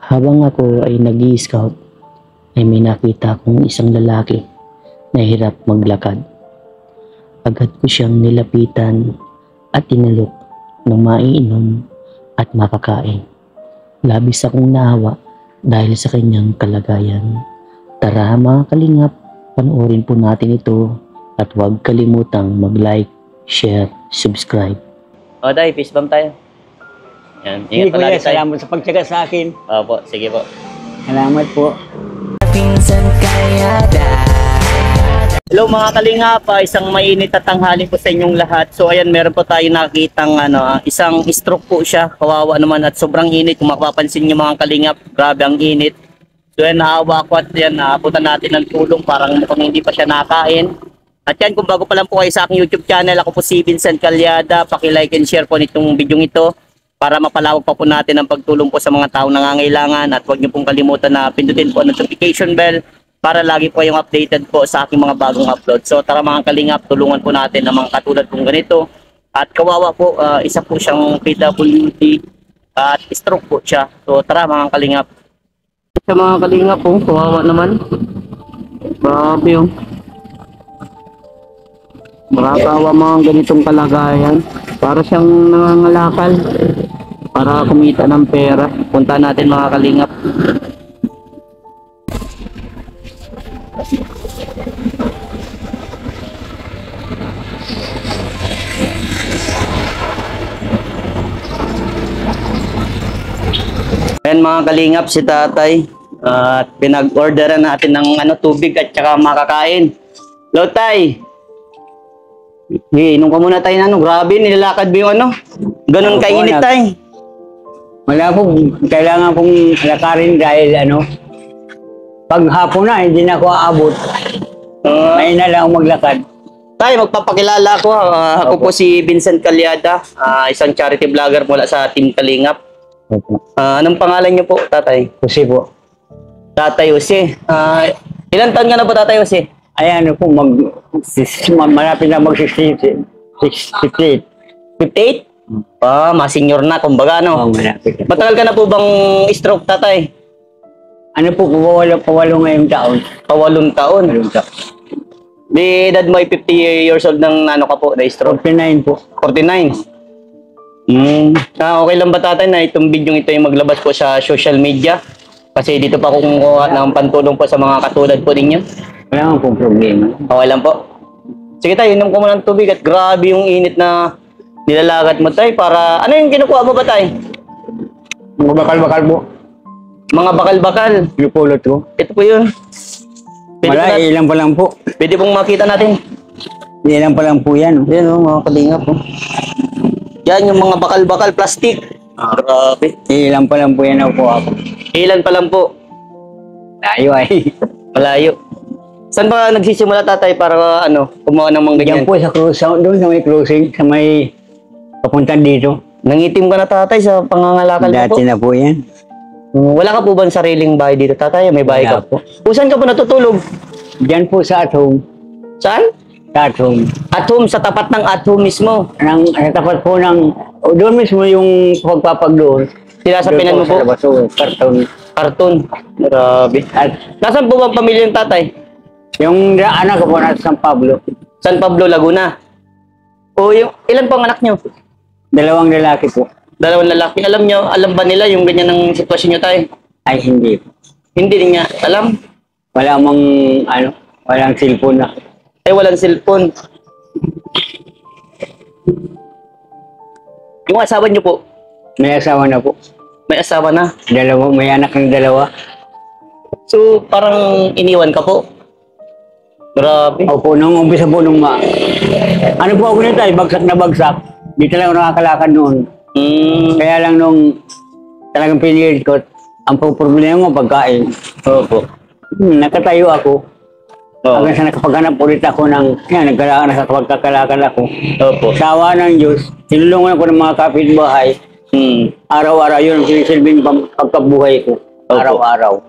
Habang ako ay nag-i-scout, ay may nakita akong isang lalaki na hirap maglakad. Agad ko siyang nilapitan at tinalok ng maiinom at makakain. Labis akong naawa dahil sa kanyang kalagayan. Tara mga kalingap, panoorin po natin ito at huwag kalimutang mag-like, share, subscribe. O Day, peace bomb tayo. Yan, Sige ingat palagi kuya, tayo. salamat sa pagtsaga sa akin. Opo, sige po. Salamat po. Hello mga kalingap, isang mainit at tanghali po sa inyong lahat. So ayan, meron po tayo nakitang isang stroke po siya. Kawawa naman at sobrang init. Kung mapapansin niyo mga kalingap, grabe ang init. So yan, naawa ko at yan, naabutan natin ng tulong. Parang mukhang hindi pa siya nakain. At yan, kung bago pa lang po kayo sa aking YouTube channel, ako po si Vincent Calyada. Paki-like and share po nitong video ito para mapalawag pa po natin ang pagtulong po sa mga taong nangangailangan. At huwag niyo pong kalimutan na pindutin po ang notification bell para lagi po kayong updated po sa aking mga bagong upload. So tara mga kalingap, tulungan po natin ang mga katulad pong ganito. At kawawa po, isa po siyang PWD at stroke po siya. So tara mga kalingap. Sa mga kalingap po, kawawa naman. Grabe yung makakawa mga ganitong kalagayan. Para siyang nangangalakal para kumita ng pera. Punta natin mga kalingap. Ayan mga kalingap, si tatay at pinag-orderan natin ng tubig at saka makakain. Hello tay. Inom ka muna tayo na grabe nilalakad mo yung ganun kainit tay. Wala po, kailangan kong lakarin dahil pag hapon na, hindi na ako aabot. Ngayon na lang ako maglakad. Tay, magpapakilala ako. Ako po si Vincent Calyada, isang charity vlogger mula sa Team Kalingap. Anong pangalan niyo po, tatay? Kasi po, Tatay Jose. Ilan taon ka na po, Tatay Jose? ayan po, malapit na mag-68. 58? Mas-senior na, kumbaga, Malapit na. Matagal ka na po bang stroke, tatay? Ano po, pawalo ngayong taon. Pawalong taon. Walong taon. Di edad mo ay 50 years old ng ka po, na stroke? 49 po. 49. Okay lang ba tatay na itong video ito yung maglabas po sa social media? Kasi dito pa ako kumukuha ng pantulong po sa mga katulad po ninyo. Wala nga pong problema. Okay lang po. Sige tayo, inom ko muna ng tubig at grabe yung init na nilalakad mo tay para... Ano yung kinukuha mo ba tay? Mga bakal-bakal po. Mga bakal-bakal. Lupulot ko. Ito po yun. Wala, ilan pa lang po. Pwede pong makita natin. Ilan pa lang po yan. Yan mga kalingap po. Yan yung mga bakal-bakal plastic. Grabe. Ilan pa lang po yan ako. Ilan pa lang po? Layo ay. Malayo. Saan ba nagsisimula tatay para kumuha ng mga ganyan? Diyan po sa cruise, doon sa may closing, sa may papunta dito. Nangitim ka na tatay sa pangangalakal mo po? Dati na po yan. Wala ka po ba sariling bahay dito tatay? May bahay Wala ka po? Saan ka po natutulog? Diyan po sa at home. Saan? Sa at home. At home, sa tapat ng at home mismo. Tapat po ng, doon mismo yung pagpapag doon. Sinasapinan mo po? Sa labas, karton. Karton. Grabe. At Nasaan po ba ang pamilya ng tatay? yung anak ko po nasa San Pablo. San Pablo, Laguna. O ilan po ang anak nyo? Dalawang lalaki po. Dalawang lalaki. Alam ba nila yung ganyan ng sitwasyon nyo tayo? Ay hindi. Hindi din niya alam. Wala mang, walang cellphone na. Walang cellphone. Yung asawa nyo po? May asawa na po. May asawa na. Dalawa, may anak ng dalawa. So, parang iniwan ka po? Grabe. Opo, nung umpisa po nung ano po ako nito ay bagsak na bagsak. Di talaga ako nakakalakad noon. Kaya lang nung talagang pinilit ko, ang problema mo pagkain. Opo. Nakatayo ako. Oo. Hanggang sa nakapaghanap ulit ako ng, nakapagkakalakad ako. Opo. Sa awa ng Diyos, tinulungan ko ng mga kapitbahay. Araw-araw yun ang sinisilbing pagkabuhay ko. Araw-araw.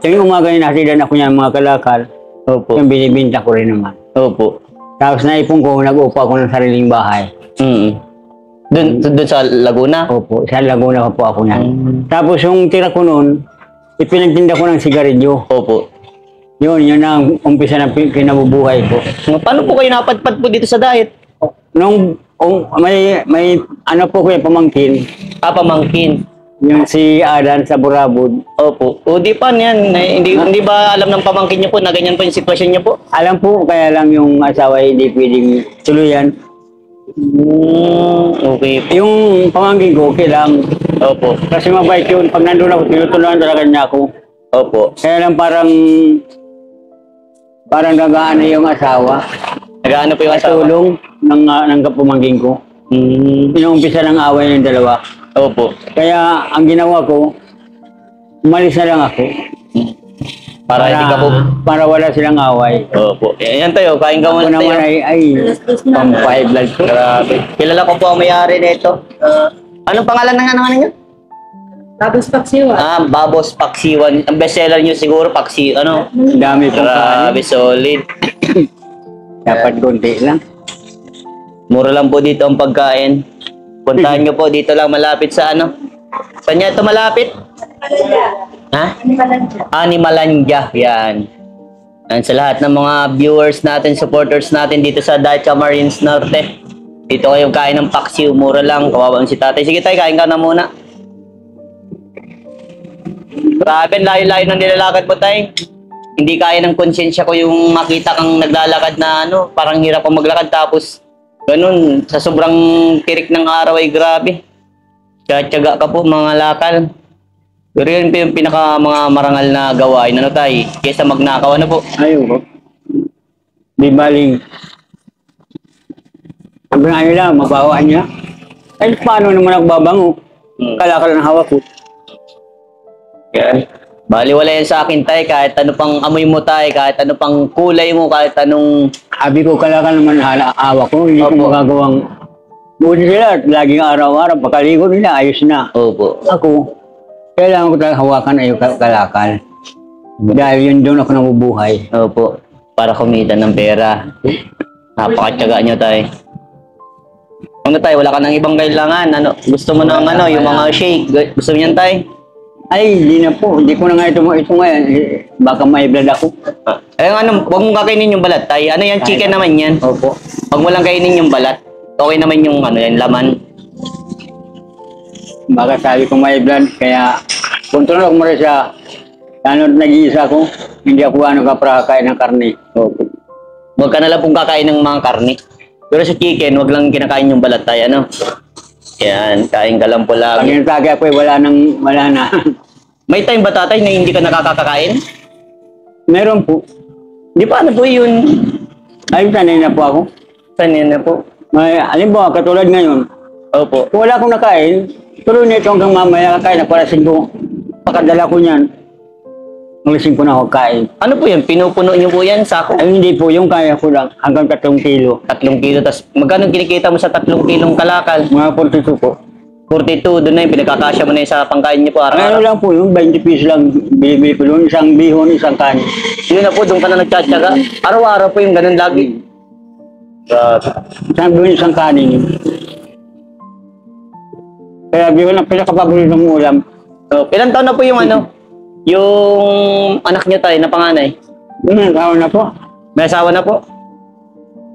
Yung umaga yung nasidan ako niya mga kalakal. Opo. Yung binibinta ko rin naman. Opo. Tapos naipon ko, nag-upa ako ng sariling bahay. Doon sa Laguna? Opo, sa Laguna pa po ako niyan. Mm. Tapos yung tira ko noon, ipinagtinda ko ng sigarilyo. Opo. Yun ang umpisa ng kinabubuhay ko. Paano po kayo napadpad po dito sa diet? Nung may ano po ko yung pamangkin, Pamangkin. yung si Adan sa Burabod. Opo. O di pa yan. Hindi ba alam ng pamangkin niyo po na ganyan po yung sitwasyon niyo po? Alam po, kaya lang yung asawa hindi pwedeng tuluyan. Okay po. Yung pamangkin ko, okay lang. Opo. Kasi mabait yun. Pag nandun ako, tinutulungan talaga niya ako. Opo. Kaya lang parang nagaano yung asawa. Nagaano po yung asawa? Tulong ng kapamangkin ko. Inuumpisa ng away ng dalawa. Opo. Kaya ang ginawa ko, umalis na lang ako. Para hindi ka po... Para wala silang away. Opo. Yan tayo. Kain ka Ako muna naman tayo. ay pang-five blood ko. Grabe. Kilala ko po ang may-ari nito. Anong pangalan ng ano niyo? Tapos paksiwa. Babos Paksiwan. Ang bestseller niyo siguro Paksi, ano? Dami pang kain. Grabe, solid. Dapat konti lang. Mura lang po dito ang pagkain. Puntahan niyo po dito lang malapit sa ano? Saan niya ito malapit? Ha? Animalandia. Yan. Yan sa lahat ng mga viewers natin, supporters natin dito sa Dacha Marines Norte. Dito kayo kain ng paksiw. Mura lang. Kawawa si tatay. Sige tayo, kain ka na muna. Grabe, layo-layo ng nilalakad mo tayo. Hindi kaya ng konsensya ko yung makita kang naglalakad na ano, parang hirap ang maglakad tapos ganun, sa sobrang tirik ng araw ay grabe. Tiyaga ka po mga lakal. Pero yun po yung pinaka mga marangal na gawain, ano tayo, kesa magnakaw, ano po. Ayun ko. Di baling. Sabi nga nila, mabawaan niya. Eh, paano naman nagbabango? Kalakal ng hawak ko. Yan. Bali wala yan sa akin tay, kahit ano pang amoy mo tay, kahit ano pang kulay mo, kahit anong... Sabi ko, kalakal naman hawak ko. Hindi ko Opo. magagawang... Buti sila, laging araw-araw, pagkaligo nila, ayos na. Opo. Ako, kailangan ko talaga hawakan ay kalakal. Dahil yun doon ako nabubuhay. Opo. Para kumita ng pera. Napakatyaga nyo tay. Ano tay, wala ka nang ibang kailangan. Ano, gusto mo ng ano, yung mga shake. Gusto mo yan tay? Ay, hindi na po. Hindi ko na nga ito ngayon. Eh, baka may-blood ako. Ano, huwag mong kakainin yung balat tay. Ano yan, chicken naman yan. Opo. Huwag mo lang kainin yung balat. Okay naman yung ano yan, laman. Baka sabi ko may-blood. Kaya, kontrol ako mo rin sa ano, nag-iisa ko. Hindi ako kaprakain ng karne. Opo. Huwag ka na lang pong kakain ng mga karne. Pero sa chicken, huwag lang kinakain yung balat tay, ano? Yan, kain ka lang po Pag lagi. inatake ako, wala na. May time ba tatay na hindi ka nakakakain? Meron po. Di pa ano po yun? Ay, sanay na po ako. Saan na po? May, alimbawa, katulad ngayon, Opo. kung wala akong nakain, tuloy nito hanggang mamaya kakain na para singko. Pakadala ko niyan. Malasing ko na ako kain. Ano po yan? Pinupuno niyo po yan, sako? Ay, hindi po, yung kaya ko lang, hanggang 3 kilo. 3 kilo. Tapos magkano kinikita mo sa 3 kilong kalakal? Mga 42 po. 42, doon na yung pinagkakasya mo na yung sa pangkain niyo po Ano araw-araw. lang po, yung 20 pesos lang binibili ko doon, isang bihon, isang kanin. Yun na po, doon ka na nagtsatsaga. Araw-araw po yung ganun lagi. Grabe. Isang bihon, isang kanin. Kaya bihon ang pinakapaboritong ulam. So, ilan taon na po yung ano? Yung anak niyo tayo na panganay? Tao na po. May asawa na po?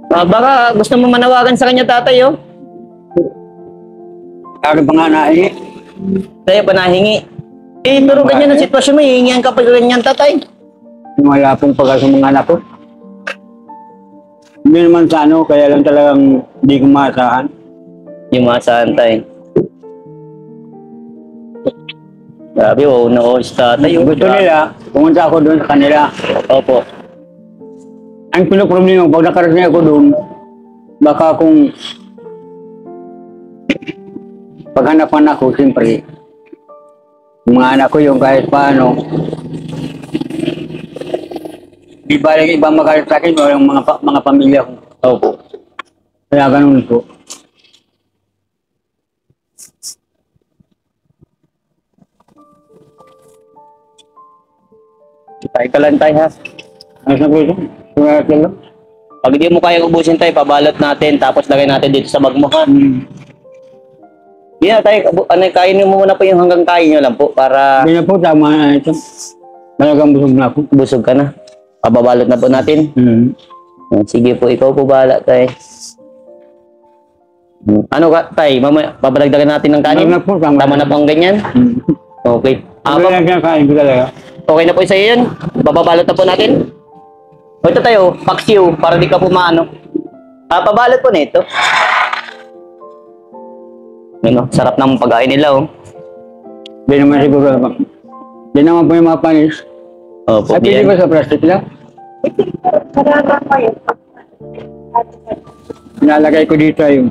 Baka gusto mo manawagan sa kanya tatay, oh. Aking panganay. Tayo panahingi. Eh, pero ganyan ang sitwasyon mo, hihingihan ka pa ganyan tatay. Wala pong pag sa mga anak ko. Hindi naman sa ano, kaya lang talagang hindi ko maasahan. Yung mga santay. Grabe, wow na oh, tatay. Gusto nila, pumunta ako doon sa kanila. Opo. Ang pinoproblema, pag nakarating ako doon, baka kung paghanapan ako, siyempre, yung mga anak ko yung kahit paano, di ba yung ibang magalit sa akin o yung mga pamilya ko. Opo. Kaya ganun po. Tayo ka lang tayo ha. Ayos na po ito. Kaya lang. Pag hindi mo kaya ubusin tayo, pabalot natin, tapos lagay natin dito sa bag mo ha. Yan tayo, kainin mo muna po yung hanggang kain nyo lang po para Hindi na po, tama na ito. Talagang busog na ako. busog ka na. Pababalot na po natin. Sige po, ikaw po bahala tay. Ano ka tay, mamaya pabalagdagan natin ng kanin. Tama na po, tama Tama na po ang ganyan. Okay. Ano na kinakain ko talaga? Okay na po sa'yo yun. Bababalot na po natin. O ito tayo, paksiw, para di ka po maano. Pabalot po nito. Ano, sarap ng pag-ain nila oh. Hindi naman siguro. Hindi naman po yung mga panis. Opo, At hindi yan. ba sa plastic lang? Marama pa yun. Nalagay ko dito yung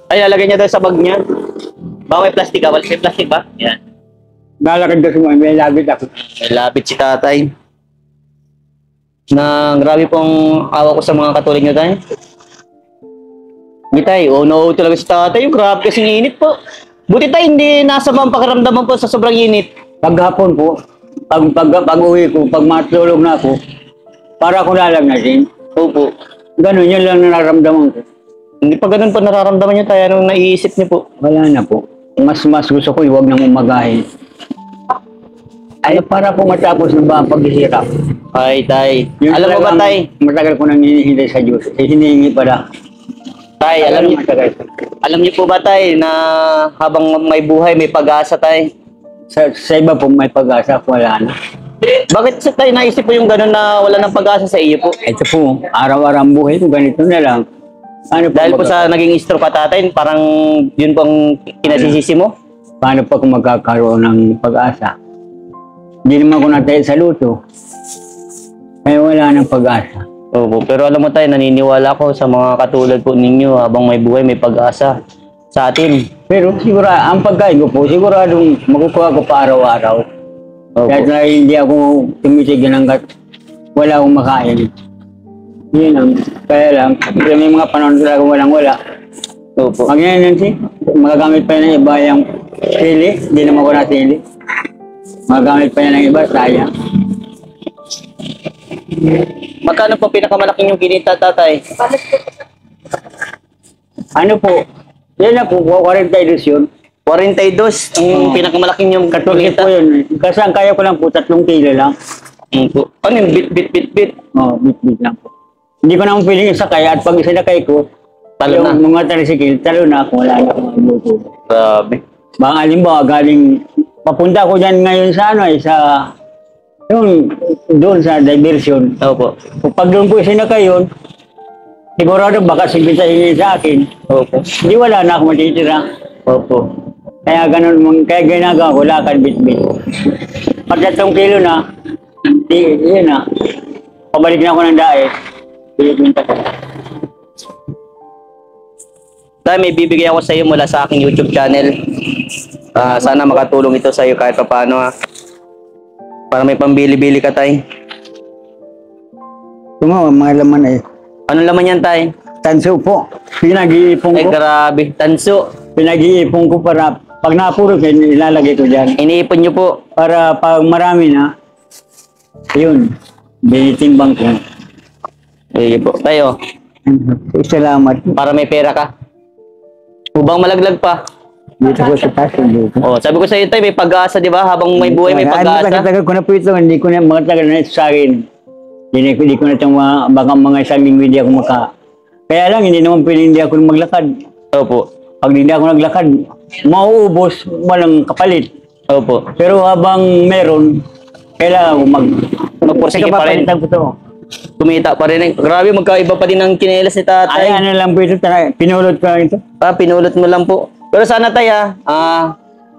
Ay, lalagay niya daw sa bag niya. Baka may plastic ka? May plastic ba? Yan. nalagay ko sa may labit ako. May lapit si tatay. Na grabe pong awa ko sa mga katulad niyo tayo. Hindi tayo, no talaga si tatay. Yung grabe kasing init po. Buti tayo hindi nasa bang pakiramdaman po sa sobrang init. Paghapon po, pag-uwi ko, pag matulog na ako, para ako lalagnasin. Opo. Ganun, yun lang nararamdaman ko. Hindi pa ganun po nararamdaman niyo tayo. Anong naiisip niyo po? Wala na po. Mas gusto ko, huwag nang umagahin. Ay, para po matapos na ba ang paghihirap. Ay, tay. Yun Alam mo ba, talagang tay? Matagal ko nang hinihintay sa Diyos. Eh, hinihingi pala. Tay, alam niyo, Matagal. alam niyo po ba, tay, na habang may buhay, may pag-asa, tay? Sa iba po may pag-asa, wala na. Bakit sa tayo naisip po yung gano'n na wala ng pag-asa sa iyo po? Ito po, araw-araw ang buhay ko, ganito na lang. Ano Dahil po sa naging stroke ka tatay, parang yun pong kinasisisi mo? Paano pa kung magkakaroon ng pag-asa? Hindi naman ako natay sa luto. Kaya wala ng pag-asa. Opo, pero alam mo tayo, naniniwala ko sa mga katulad po ninyo habang may buhay, may pag-asa sa atin. Pero siguro, ang pagkain ko po, siguradong makukuha ko pa araw-araw. Opo. Kahit na hindi ako tumitigil hanggat wala akong makain. Yun lang. Kaya lang, pero may mga panahon talaga walang-wala. Opo. Pag yan si, magagamit pa yun ng iba yung sili, hindi naman ko natili. Magagamit pa yun ng iba, sayang. Magkano po pinakamalaking yung kinita tatay? Ano po, yan na po, 42 yun. 42, ang pinakamalaking yung Katulad kinita. po yun. Kasi ang kaya ko lang po, 3 kilo lang. Opo. Ano yung bit? Oo, bit-bit lang po. Hindi ko naman piling isakay at pag isinakay ko, Talo na. yung mga tricycle, talo na ako, wala na akong mabuto. Grabe. Baka halimbawa, galing, papunta ko dyan ngayon sa ano sa, yung, doon sa diversion. Opo. Pag doon ko isinakay yun, sigurado baka sibitahin sa akin. Opo. Hindi wala na ako matitira. Opo. Kaya ganun, kaya ginagawa ko, lakad bit-bit. Pag 3 kilo na, yun na, pabalik na ako ng daet. Pinta ko. Tay, may bibigay ako sa iyo mula sa aking YouTube channel. Sana makatulong ito sa iyo kahit pa paano ha. Para may pambili-bili ka, tay. Tumawa, mga laman eh. Anong laman yan, tay? Tanso po. Pinag-iipon Ay, ko. grabe. Tanso. Pinag-iipon ko para, pag napuro ko, ilalagay ko dyan. Iniipon nyo po. Para pag marami na, yun, binitimbang ko. Sige po. Tayo, Salamat. para may pera ka. Ubang malaglag pa. Dito ko sa taas. Dito. Oh, sabi ko sa iyo, tay, may pag-asa, di ba? Habang may buhay, may pag-asa. Tagal ko na po ito. Hindi ko na, mga tagal na ito sa akin. Hindi ko na itong baka mga isang linggo hindi ako Kaya lang, hindi naman pwede hindi ako maglakad. Opo. Pag hindi ako naglakad, mauubos, walang kapalit. Opo. Pero habang meron, kailangan ko Magpursige pa rin. Papalitan ko to. Kumita pa rin. Grabe, magkaiba pa din ang kinelas ni tatay. Ay, ano lang po ito, pinulot ko lang ito. Pinulot mo lang po. Pero sana tay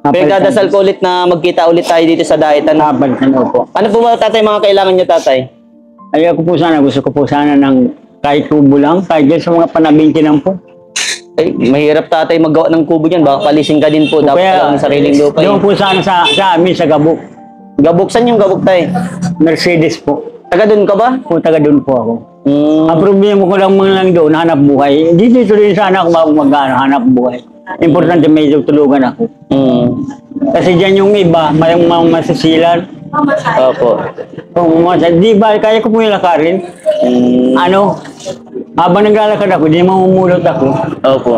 pinagdadasal ko ulit na magkita ulit tayo dito sa Daetan. Napalitan ko po. Ano po ba tatay mga kailangan nyo tatay? Ay, ako po sana, gusto ko po sana ng kahit tubo lang, kahit dyan sa mga panabingki lang po. Ay, mahirap tatay maggawa ng kubo niyan. Baka palisin ka din po. Dapat Kaya, lang sariling lupa. doon po sana sa amin, sa Gabok. Gabok, saan yung gabok tay? Mercedes po. Taga doon ka ba? Po, taga doon po ako. Hmm. Ang problema ko lang mga lang doon, hanap buhay. Dito rin sana ako hanap buhay. Importante may tulungan ako. Hmm. Kasi dyan yung iba, may mga masisilan. Opo. Di ba, kaya ko po yung lakarin. Hmm. Ano, Habang naglalakad ako, di mamumulot ako. Opo.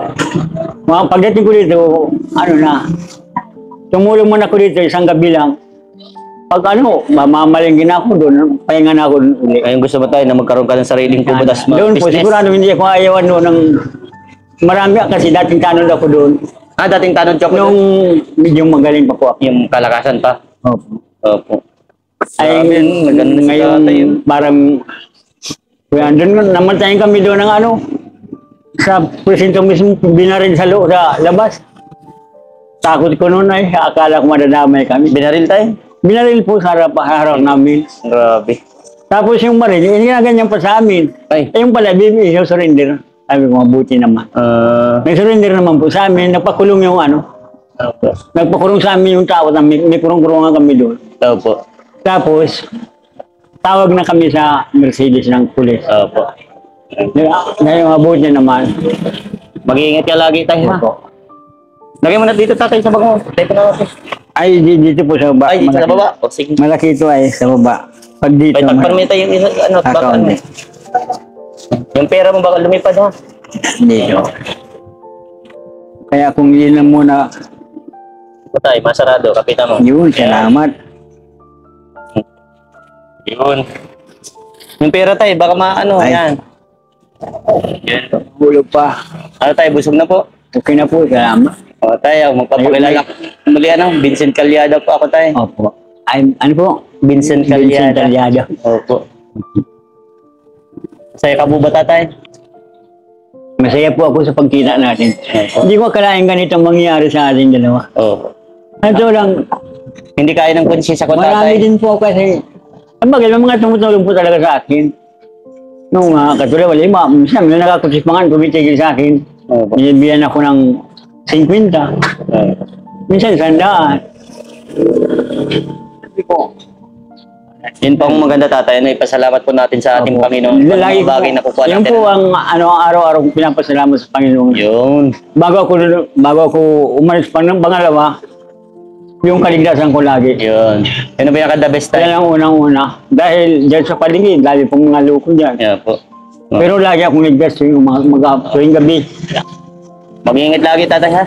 Pagdating ko dito, ano na, tumulong man ako dito, isang gabi lang. Pag ano, mamamalingin ako doon, pahinga na ako doon uli. Ngayon gusto mo tayo na magkaroon ka ng sariling kubo, tas Doon po, business. sigurado hindi ako ayawan doon ng marami kasi dating tanod ako doon. Ah, dating tanong chocolate. Nung medyo magaling pa po ako. Yung kalakasan pa. Opo. Opo. Ay, Sabi, maganda na si ngayon, tatay yun. parang, kaya doon, namantayin kami doon ng ano, sa presinto mismo, binaril sa loob, sa labas. Takot ko noon ay, akala ko madadamay kami. Binaril tayo? Binaril po sa harap namin. Grabe. Tapos yung baril, yung ginaganyan pa sa amin. Ay. Eh, yung pala, bibi, surrender. Sabi ko, mabuti naman. May surrender naman po sa amin, nagpakulong yung ano, Opo. nagpakulong sa amin yung tao, may kurong-kurungan kami doon. Opo. Tapos, tawag na kami sa Mercedes ng pulis. Opo. Ngayon, mabuti naman. Mag-iingat ka lagi tayo, ha? Opo. Lagay mo na dito, tatay, sa bag mo. Tayo na ako. Ay, dito po sa baba. Ay, dito sa Malaki. baba. O, sige. Malaki ito ay sa baba. Pag dito, May pagparmita yung isa, ano, baka Account. ano eh. Yung pera mo baka lumipad, ha? dito. Kaya kung yun lang muna, O tayo, masarado, kapita mo. yun, salamat. Yun. Yung pera tayo, baka maano, Ay. yan. Yan. Hulog pa. Ano tayo, busog na po. Okay na po, salamat. O tayo, magpapakilala. Muli ano, Vincent Calyada po ako tayo. Opo. Ay, ano po? Vincent Calyada. Calyada. Opo. Saya ka po ba tatay? Masaya po ako sa pagkita natin. Opo. Hindi ko akalain ganitong mangyayari sa ating dalawa. Opo. Ito lang, Hindi kaya ng konsensya ko marami tatay. din po kasi, ang bagay, may mga tumutulong po talaga sa akin. Nung katulad, wala yung minsan, may nakakusipangan, tumitigil sa akin. Opo. Binibiyan ako ng 50. Minsan, 100. Sabi ko, Yun po ang maganda tatay, ano, ipasalamat po natin sa ating opo. Panginoon. Kung Lagi mga bagay na kukuha Yan natin. po ang ano, araw-araw kong pinapasalamat sa Panginoon. Yun. Bago ako umalis pa ng pangalawa, yung kaligtasan ko lagi. Yun. Ano ba yung kada best Kaya tayo? lang unang-una. Dahil dyan sa paligid, lagi pong mga loko dyan. Yan po. Pero lagi akong ligtas tuwing tuwing gabi. Mag-iingat lagi tatay ha.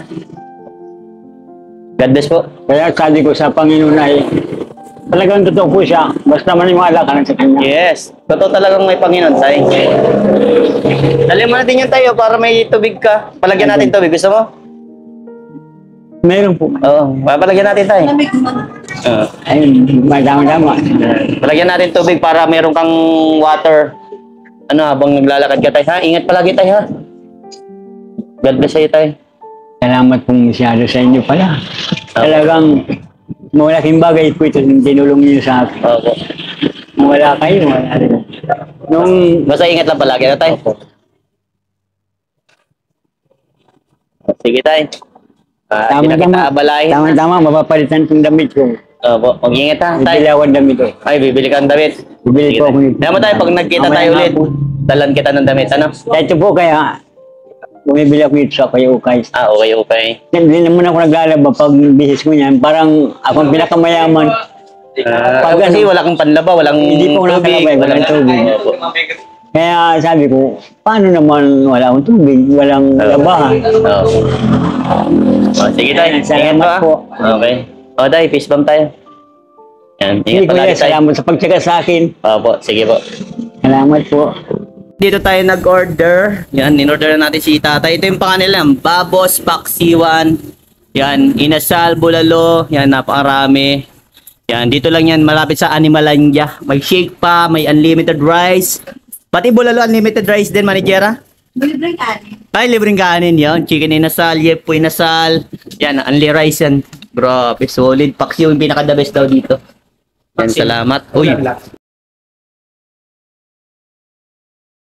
God bless po. Kaya sabi ko sa Panginoon ay, talagang totoo po siya. Basta maniwala ka lang sa Kanya. Yes. Totoo talagang may Panginoon tayo. Dali mo natin yung tayo para may tubig ka. Palagyan natin tubig. Gusto mo? Meron po. Oo. Papalagyan natin tayo. Lamig mo. Ayun, madama-dama. Palagyan natin tubig para meron kang water. Ano, habang naglalakad ka tayo ha. Ingat palagi tayo ha. God bless sa'yo tayo. Salamat pong masyado sa inyo pala. Talagang malaking bagay po ito yung tinulong niyo sa akin. Opo. Kung wala kayo, wala rin. Nung Basta ingat lang palagi na tayo. Sige tayo. Hindi na kita abalahin. Tama-tama, mapapalitan kong damit ko. Opo. Mag-ingat ha tayo. Bibilawan damit ko. Ay, bibili ka ng damit. Bibili Sige po tayo. ako nito. Naman tayo, pag nagkita Mamaya tayo nga ulit, po. dalan kita ng damit. Ano? Ito po kaya, bumibili ako dito sa kayo ukay. Ah, okay, okay. Hindi naman ako naglalaba pag bihis ko niyan. Parang akong pinakamayaman. Kasi wala kang panlaba, walang Hindi po wala tubig. panlaba, walang tubig. Opo. Kaya sabi ko, paano naman wala akong tubig, walang labahan. Opo. Oh, sige tayo. Ingat Salamat ha. po. Okay. O tayo, fist bump tayo. Yan, Hindi ingat ko palagi tayo. salamat sa pagtsaga sa akin. Opo, sige po. Salamat po. Dito tayo nag-order. Yan, in-order na natin si tatay. Ito yung panganilang, Babos Paksiwan. Yan, Inasal, Bulalo. Yan, napakarami. Yan, dito lang yan, malapit sa Animalandia. May shake pa, may unlimited rice. Pati Bulalo, unlimited rice din, manijera. Libreng kanin. Ay, libreng kanin yan. Chicken inasal, yepo inasal. Yan, unli rice yan. Grabe, solid. Paksiw yung pinaka-the best daw dito. Yan, salamat. Uy,